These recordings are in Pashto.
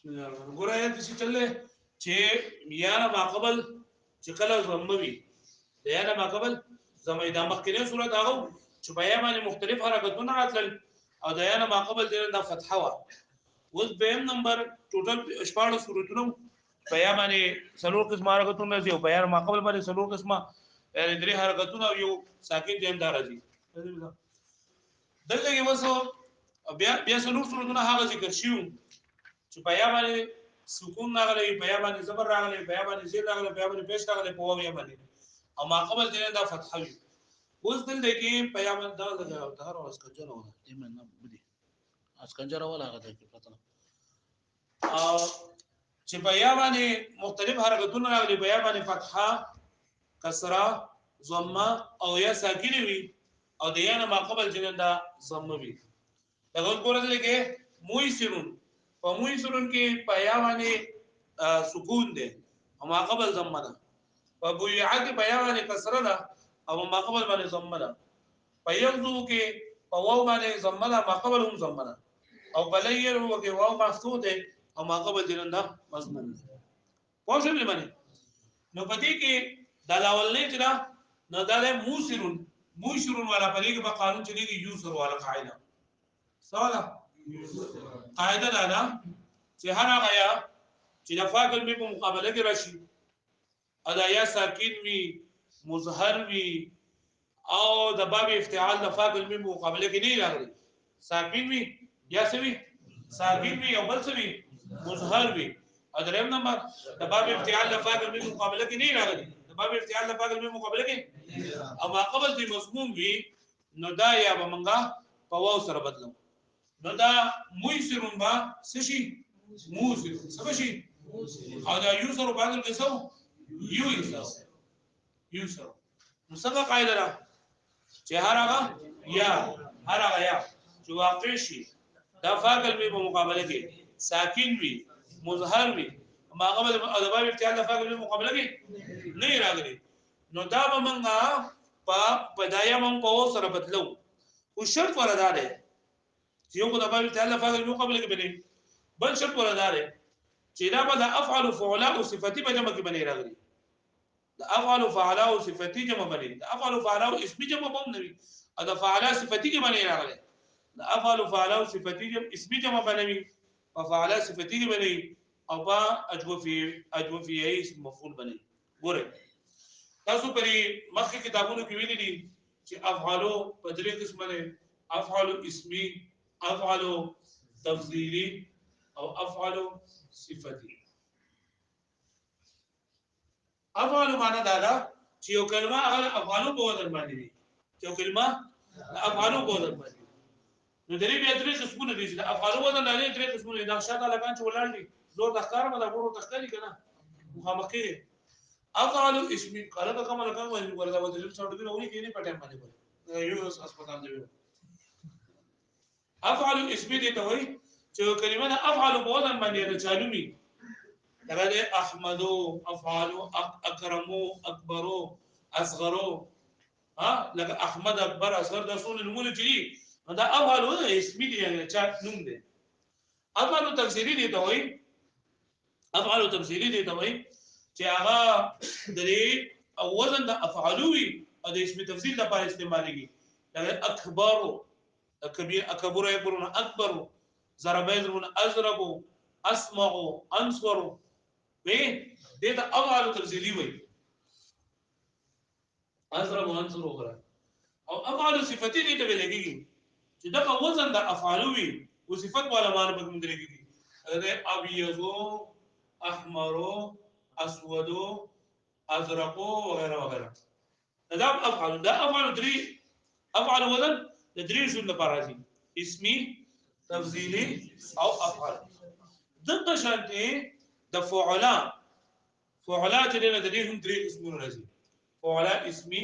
بسم الله الرحمن الرحيم ګوره آیت څه چلې چې یا نه ما قبل چې کله زموي د یا نه ما قبل زموي د مخکینه صورت هغه چې بیا باندې مختلف حرکتونه راتلل او د یا نه ما قبل د فتحه وا اوس بیم نمبر ټوټل شپږ صورتونه بیا باندې سلور قسم حرکتونه دي او بیا ما قبل باندې سلور قسمه یعنی درې حرکتونه او یو ساکن دیم دار دي دلته کې وسو بیا سلور صورتونه هغه ذکر شیو چې بیا باندې سکون راغلی بیا باندې زبر راغلی بیا باندې زیر راغلی بیا باندې پیش راغلی په واو یا باندې او ما قبل دې دا فتحه وي اوس دلته کې بیا باندې دا هر اوس کنجره ولا دې من نه بدی اس کنجره ولا هغه کې پته او چې بیا باندې مختلف حرکتونه راغلي بیا باندې فتحه کسره ضمه او یا ساکنه وي او د یا نه ما قبل جنن دا ضمه وي دا ګورل کې مویسرون په مویسرون کې بیا باندې سکون ده او ما قبل ضمه ده په بویعه کې بیا باندې کسره ده او ما قبل باندې ضمه ده په یغزو کې په واو باندې ضمه ده ما قبل هم ضمه ده او بلیر هو کې واو مفتوح ده او ما قبل جنن دا مضمون پوه شئ باندې نو پدې کې د لاولنې چې دا نو دا موسرون والا پدې کې په قانون چې دی یوسر والا قاعده سواله قاعده دا چې هر هغه یا چې د فاعل په مقابله کې راشي ادا یا ساکن وي مظهر وي او د باب افتعال د فاعل په مقابله کې نه راغلي ساکن وي یا سوي ساکن وي او بل سوي مظهر وي ادریم نمبر د باب افتعال د فاعل په مقابله کې نه راغلي د باب افتعال د فاعل په مقابله کې او ما قبل دې مضمون وي نو دا یا به منګه په واو سره بدلو نو دا مویسرون با سشي موسر سبشي او دا یوسر بعد القسو یوسر نو څنګه قاعده را چې هرغه یا چې واقع شي دا فاعل په مقابله کې ساکن وي مظهر وي ما قبل ادباب افتعال د فاعل په مقابله کې نه راغلي نو دا به منګه په بدايه مون په سره بدلو او شرط وردا ده چې یو د باب تعالی فاعل مقابله کې بني بل شرط وردا ده چې دا به د افعل فعلاء صفتی په جمع کې بني راغلي د افعل فعلاء صفتی جمع بني د افعل فعلاء اسمي جمع هم نه وي دا فعلاء صفتی کې بني راغلي د افعل فعلاء صفتی جمع اسمي جمع بنوي او فعلاء صفتی کې بني او با اجوفي اسم مفعول بني ګوره تاسو پرې مخکې کتابونو کې ویلي دي چې افعالو په درې قسمه دي افعال اسمي افعال تفضيلي او افعال صفتي افعال معنا دا ده چې یو کلمه هغه افعالو په وزن باندې دي چې یو کلمه افعالو په وزن باندې نو درې بیا درې قسمونه دي چې افعالو وزن لري درې قسمونه دا شاته لګان چې ولاړ دي زور د ښکار مده ورو تخکلی کنه مخامخې افعال اسمي قاله کوم لګان وایي ورته ودل څوټ دی نو کې نه پټه باندې یو هسپتال دی افعال اسمي دي ته وایي چې کلمه افعال په وزن باندې ده چالومي لکه احمدو افعالو اکرمو اکبرو اصغرو ها لکه احمد اکبر اصغر د ټول نمونه دي دا افعال اسمي دي يعني چا نوم دي افعال تفسيري دي ته وایي افعال تفسيري دي ته وایي چې هغه درې او وزن د افعالوي او د اسم تفصیل لپاره استعماليږي لکه اکبرو کبیر اکبر یکبرون اکبر ضرب یضربون اضرب اسمع انصر وی دې ته افعال تفصیلی وي اضرب انصر وغيرها او افعال صفتی دې ته لګيږي چې دا وزن د افعالوي او صفت والا معنی به موږ لګيږي دا ابيضو احمرو اسودو ازرقو وغيرها وغيرها دا افعال دري افعال وزن د درې شون لپاره دي اسمي تفضيلي او افعال دغه شانتي د فعلات دې د دې هم درې قسمونه راځي فعلا اسمي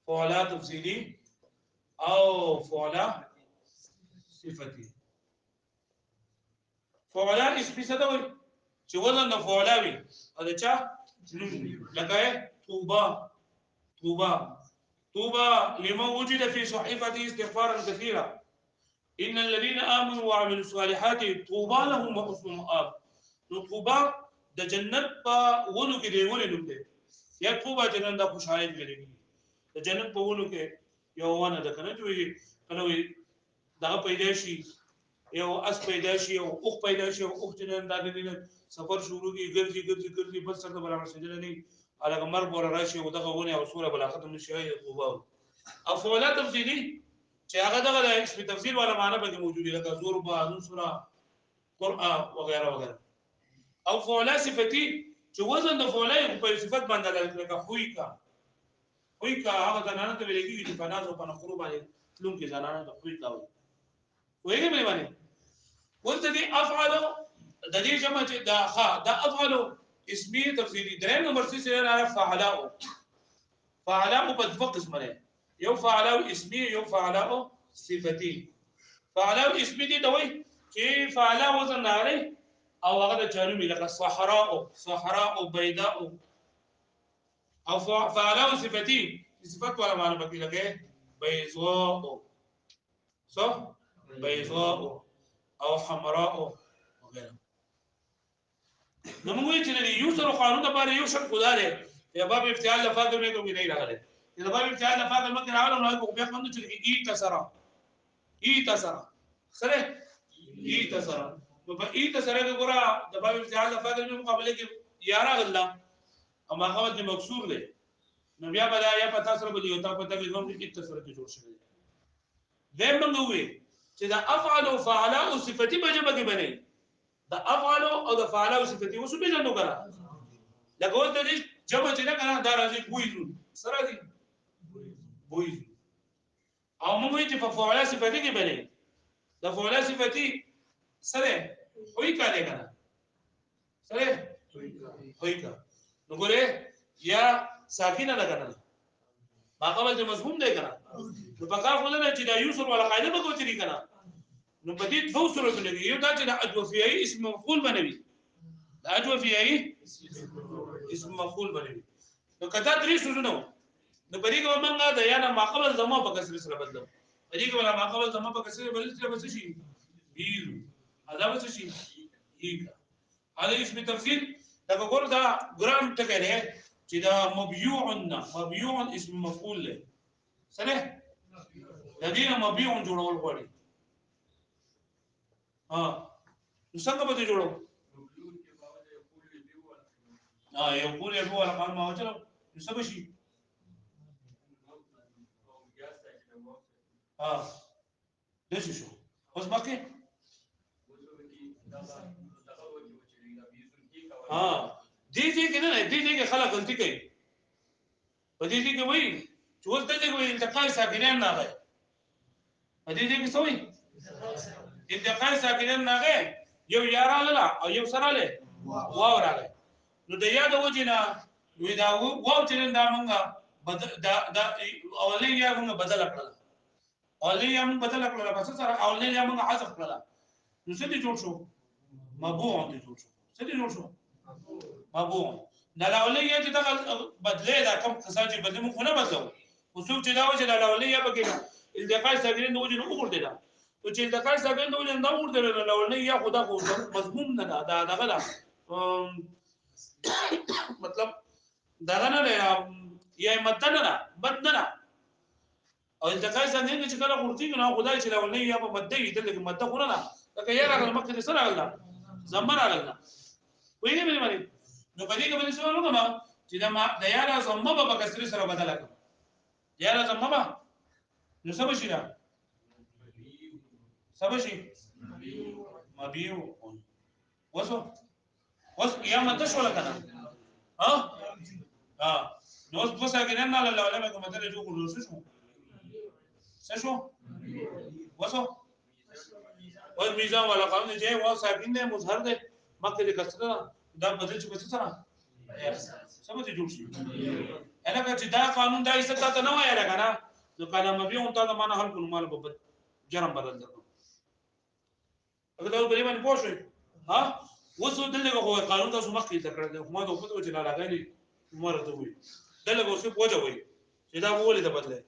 فعلا تفضيلي او فعلا صفتي فعلا اسمي څه دی چې وزن د فعلاوي او د چا لکه طوبى لمن وجد في صحيفته استغفارا كثيرا ان الذين امنوا وعملوا الصالحات طوبى لهم وحسن مآب. نو طوبى د جنت په ونو کې دی ولې نوم دی یا طوبى جنت د خوشحالۍ لري د جنت په ونو کې یو ونه ده کنه چې کله وي دغه پیدا شي یو اس پیدا شي او اوخ پیدا شي او اوخ جنن د دې سفر شروع کی ګرځي ګرځي ګرځي بس سره بل رسیدل نه هغه مر بوله راشي او دغه ونه او سوره بل ختم نشي طوبى او فعلا تفصیلی چې هغه دغه اسم تفصیل ولا معنی به موجوده لکه زور با نصره قرآن وغيرها وغيرها او فعلا صفتی چې وزن د فعلا په صفت باندې لکه خویکا هغه زنانه ته ویل کېږي چې په ناز او په نخرو باندې تلون کې زنانه د خویکا وي وایي مې باندې ولته دي افعل د دې جمع چې دا افعل اسمي تفصیلی درې نمبر څه سره راځي فعلاء په دوه قسمه ده یو فعلاء اسمي یو فعلاء صفتی فعلاء اسمي دي دوی چې فعلاء وزن ناري او هغه د چالو مې لکه صحراء بيداء او فعلاء صفتی صفات ولا معنی پکې لګي بيضاء صح بيضاء او حمراء وغيرها نو موږ چې د یوسر قانون لپاره یو شرط خدا دی یا باب افتعال لفاظ مې کوم نه راغلی اذا باب افتعال لفاظ مکه راغلی نو په بیا باندې چې ای تسرا سره ای تسرا نو په ای تسرا کې ګوره د باب افتعال لفاظ مې مقابله کې یا راغلا اما هغه د مکسور دی نو بیا بل یا پتا سره بلی وتا پتا کې کوم ای تسرا کې جوړ شوی دی موږ وی چې دا افعل او فعلاء صفتی په جبه کې بنئ دا افعال او د فعلاء صفتی وسو به جنو کرا لکه ولته دې جمع چې نه کنه دا راځي بویزو سره دي بویزو او موږ چې په فعلاء صفتی کې بنئ د فعلاء صفتی سره وای کاله کنه سره وای کا نو ګوره یا ساکینه ده کنه ما قبل د مفهوم دی کنه نو په کار ولنه چې دا یوسر ولا قاعده به کوتري کنه نو په دې دوه صورتونه کې یو دا چې د ادوفیای اسم مفعول بنوي د ادوفیای اسم مفعول بنوي نو کدا درې سوزونه نو په دې کې موږ د یا نه ما قبل زما په کسر سره بدلو په دې کې ولا ما قبل زما په کسر بدل سره بس شي ویل ادا بس شي یک هغه اسم تفصیل دا وګور دا ګرام ټکی دی چې دا مبيوع اسم مفعول له سره د دې مبيوع جوړول غواړي نو څنګه به جوړو یقول يبو ولا قال ما وجلو نسبه شي دې شو اوس باقي دې کې نه دې کې خلک غلطي کوي په دې کې وایي چې ولته دې کوي انتقال ساکنان نه غي په دې کې څه وایي انتقال ساکنان نه غي یو یاراله او یو سره له واو راغی نو د یاد وجینا وی دا واو چې دا مونږه دا اولې یا مونږ بدل کړل اولې یا مونږ بدل کړل پس سره اولې یا مونږ حذف کړل نو څه دي جوړ شو مبوع دي جوړ شو څه دي جوړ شو مبوع دا اولې یا چې دا بدلې دا کوم څه چې بدل مونږ نه بدلو وسوک چې دا و چې دا اولې یا بګی التقاء ساکنین د وجې نو وګورځي دا او چې التقاء ساکنین د وجې نو وګورځي دا اولې یا خدا کو مضمون نه دا دغه مطلب دغه نه یا متن نه بد نه او التقاء څنګه چې کله ورتي نو خدای چې لاولې یا په مده یې دلته مده خو نه لکه یې راغله مکه دې سره راغله زمر راغله وایي مې باندې نو په دې کې باندې څه وکړم چې دا ما د یاره زمما په کسر سره بدل کړم یاره زمما نو څه بشي دا څه بشي مبيو وسو یا مده شو لکنه نو اوس په ساګنه نه لاله ولا کومه ته جو کړو څه شو وسو او میزان ولا قانون چې و ساګین نه مظهر ده مکه د کسره دا بدل چې څه سره سم ته جوړ شي الکه چې دا قانون دا ایست ته نه وایي لکنه نو کلمه به اون ته معنا حل کول مال په جرم بدل درکو اګه دا په باندې پوښوي وسو دلته خو قانون تاسو مخکې ذکر کړل خو ما د خپل وجه نه راغلي مرته وي دلته اوس په وجه وي چې دا ولې د بدله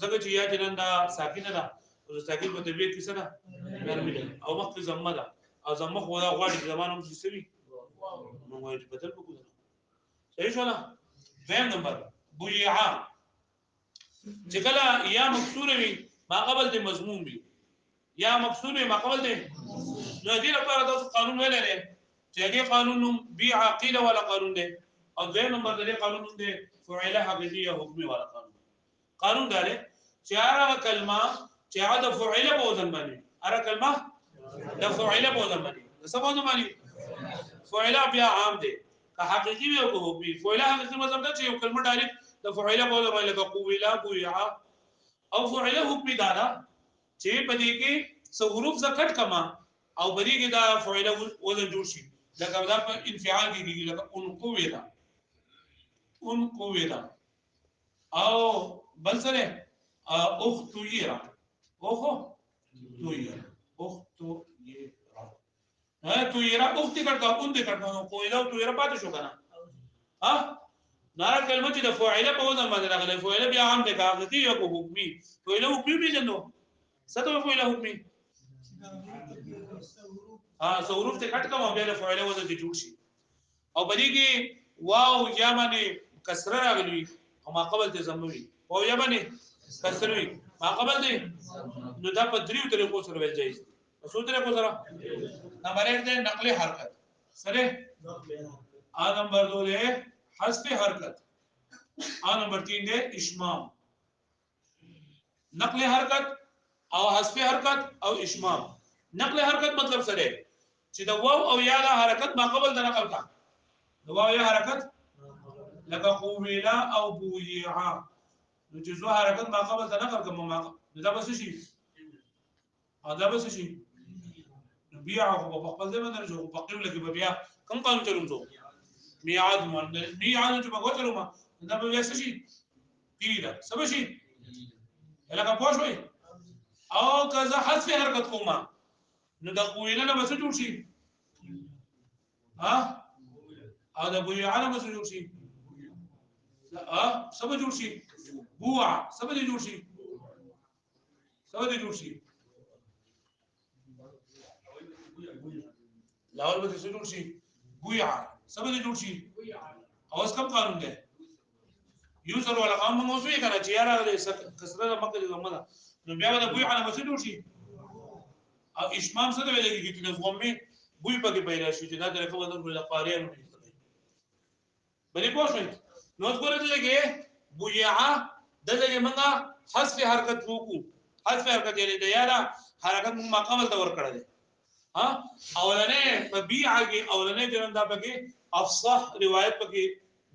ځکه چې یا چې نن دا ساکنه ده او ساکن په طبيعت کې سره نرمي ده او مخکې زمه ده او زمه خو دا غواړي زمانه هم سوي نو وایي بدل وکړو صحیح شو نه دویم نمبر بویعا چې کله یا مکسور وي ما قبل د مضمون وي یا مکسور وي ما قبل د نو دې لپاره تاسو قانون ویل لري چې هغه قانون بيع عقيله ولا قانون دی او دویم نمبر د قانون دی فعله حقيقيه حکمي ولا قانون دا دی چې هغه کلمه چې هغه د فعله په وزن باندې هغه کلمه د فعله په وزن باندې څه په وزن باندې فعله بیا عام دی که حقيقي وي او حکمي فعله حقيقي مطلب دا چې یو کلمه ډایرکټ د فعله په وزن باندې لکه قولا بويعا او فعله حکمي دا چې په دې کې څو حروف زکټ کما او بری کې دا فعله وزن جوړ شي لکه دا په انفعال کې کېږي لکه ان قویدا او بل سره اختیرا تویرا اختی کرتا اون دې کرتا نو قویدا تویرا پاتې شو کنه ها نار کلمه چې د فاعله په وزن باندې راغلي فاعله بیا عام ده کاغذي او حکمي فاعله حکمي به جنو څه ته فاعله حکمي حروف ته کټ کوم بیا د فاعله وزن دي جوړ شي او بری کې واو یا باندې کسره راغلی او ما قبل ته زموي او یا باندې کسره وي ما قبل ته نو دا په دریو طریقو سره ویل جایز څو طریقو سره نمبر 1 ده نقلی حرکت سره نمبر 2 ده حذف حرکت نمبر 3 ده اشمام نقلی حرکت او حذف حرکت او اشمام نقل حرکت مطلب څه دی چې د واو او یا له حرکت ما قبل د نقل کا د واو یا حرکت لکه قولا او بويعا نو چې زو حرکت ما قبل د نقل کوم ما دا بس شي بيع خو په خپل ځای باندې جو په قبل کې بیا کوم قانون چلوم زو میعاد چې په کوتلو ما دا به څه شي پیدا سبا شي لکه پوښوي او کزه حذف حرکت کومه نو د قویله نه بس جوړ شي او د بویعه نه بس جوړ شي سبا جوړ شي بوع سبا جوړ شي لاول به څه جوړ شي بویعه سبا جوړ شي او اس کم قانون ده یو سره ولا قانون موضوع یې کنه چې یاره کسره مکه د زمانه نو بیا د بویعه نه بس جوړ شي او اشمام څه ویل کېږي چې د غومې بوی پکې پیدا شي چې دا طریقه بدل کړل قاریان نه بلې پوښتنه نو څنګه دې کې بویعه دغه منګه حذف حرکت وکړو حذف حرکت یې د یاره حرکت ما قبل ته ور کړل اولنې په بیعه کې اولنې جنم دا پکې افصح روایت پکې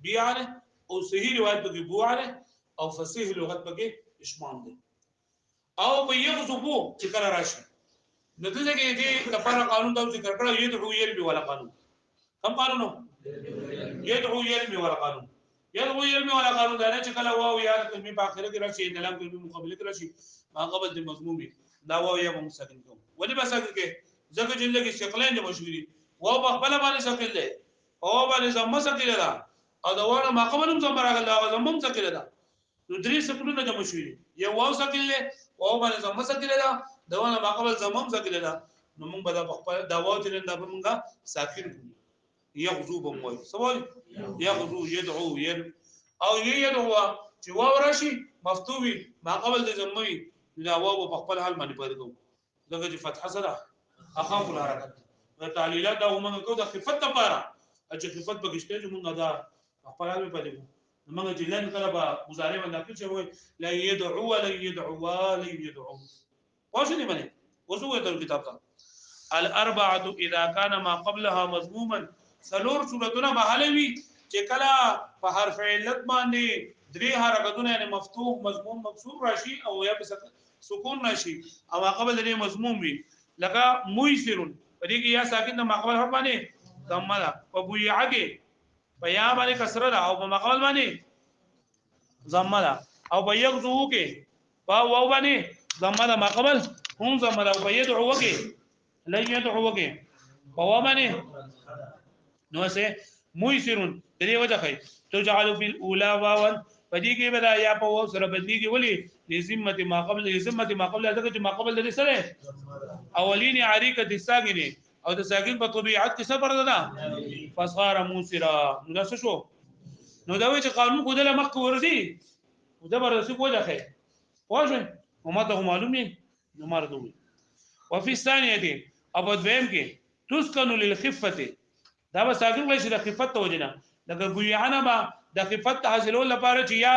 بیعه او صحیح روایت پکې بوعه او فصیح لغت پکې اشمام دي او په یو څو چې کله راشي نو دغه کې دې لپاره قانون دا ذکر کړو يدعو يلبي ولا قانون کوم قانون يدعو يلبي ولا قانون دا چې کله واو یا کلمې په اخر کې راشي د لام کلمې مقابله کې راشي ما قبل د مضموم دا واو یا مسکن کوم ولې بس کې ځکه چې لګي شکلین د مشهوري واو په خپل باندې شکل دی او باندې زمو شکل ده او دا ونه ما قبل هم زمو راغلی دا زمو شکل ده نو درې شکلونه د مشهوري یو واو شکل له واو باندې زمو شکل ده دونه ما قبل زمام سکل دا نو موږ به دا خپل دا واو چې دا موږ ساکن یغزو بموي سوال یغزو يدعو او يدعو چې واو راشي مفتوحي ما قبل د زموي دا واو په خپل حال باندې پاتې کوو دغه چې فتح سره اخاف الحرکت تعلیلات دا موږ کو د خفت لپاره چې خفت بغشته چې موږ دا خپل حال پاتې کوو موږ چې لن کله به مضارع باندې چې وای لا يدعو ولا يدعو واشني بني وسوى الكتاب ده الاربعه اذا كان ما قبلها مضموما سلور صورتنا محلوي چې کله په حرف علت باندې درې حرکتونه یعنی مفتوح مضموم مکسور راشي او یا سکون راشي او قبل دې مضموم وي لکه مويسرون په دې کې یا ساکن د مقبل حرف باندې ضمه ده او بويعه کې په یا باندې کسره ده او په مقبل باندې ضمه ده او بيغزو کې په واو باندې ضمه ده مقبل هم ضمه ده او بيدعو کې لن يدعو کې په واو باندې نو سه مويسرون دې وجه کوي تجعل في الاولى واوا پدې کې بلا یا په واو سره بدلیږي ولی لزمت ما قبل دغه چې ما قبل د سره اولین عریکه د ساګنه او د ساګن په طبيعت کې صبر ده فصار موسرا نو دا څه شو نو دا وی چې قانون کو دله مخ ورزي او دا برسي کو ده واجه وما ته معلومه نو مرده وي وفي الثانيه دي ابو دویم کې تسكن للخفه دا به ساګن وایي چې د خفت توجنه لکه ګویانه ما د خفت حاصلول لپاره چې یا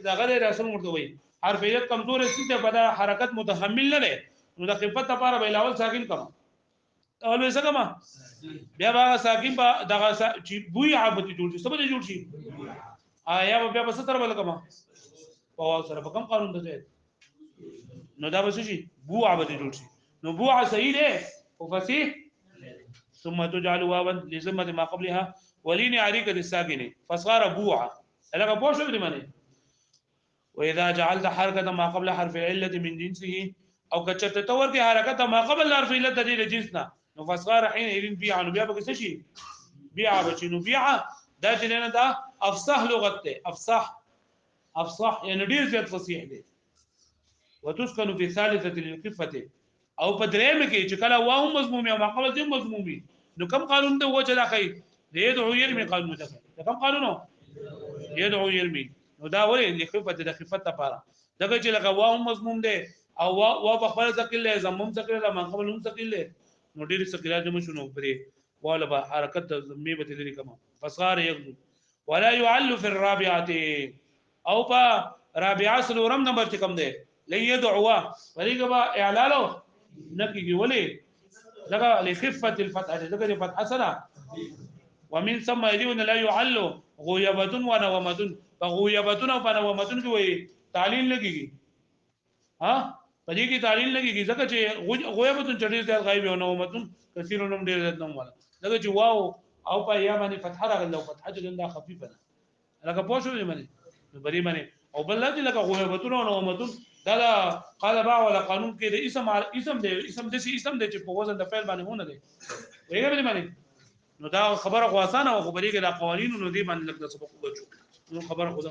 دغه رسول مرته وي حرف علت کمزور شي ته په حرکت متحمل نه ده نو د خفت لپاره به لاول ساکن کما اول وسه کما بیا به ساکن په دغه چې بوی عابت جوړ شي سبا جوړ شي آیا بیا به ستر بل کما په سره په کوم قانون ده نو دا به شي بو عابت جوړ شي نو بو صحیح ده او فصیح ثم تجعل واوا لزمه ما قبلها ولين عريقه الساكنه فصار بوعه لك بوع شو بدي معنی واذا جعلت حركه ما قبل حرف العله من جنسه او کچته تور کې حرکت ما قبل حرف العله د جنسنا نو فصار حين يرين بيع نو بیا به څه شي بيع بچنو بيع دا چې نه دا افصح لغت ته افصح يعني ډیر زیات فصیح دی وتسكن في ثالثه للخفه او په درېم کې چې کله واو مضمومي او ما قبل دې مضمومي نو کوم قانون ته وجه راخی يدعو يرمي قانون ته کوم قانون يدعو يرمي نو دا ولې لخفت د خفت لپاره دغه چې لکه واو مضموم دی او واو په خپل ځکه له زموم ځکه له ما قبل هم ځکه له نو ډېر څه جمع شنو پرې والا به حرکت زمي به لري کما فصار يغدو ولا يعل في الرابعه او په رابعه سلورم نمبر چې کوم دی ليدعوا ولې با اعلالو نکیږي ولې دغه لخفه الفتح دغه فتح سره ومن ثم يلون لا يعل غيبه ونومه فغيبه ونومه کې وي تعلیل لګيږي ها پدې کې تعلیل لګيږي ځکه چې غیبه چډیر ځای غایب او نومه کثیرون ډیر ځای نوم والا دغه چې واو او په یا باندې فتح راغله او فتح جندا خفيفه ده لکه پوښو دې باندې بری باندې او بل دې لکه غیبه او نومه دا قال با ولا قانون کې د اسم دې چې په وزن د فعل باندې هونه دي ویګه به باندې نو دا خبره خو اسانه او خبرې کې د قوانینو نو دې باندې لکه سبق وچو نو خبره خو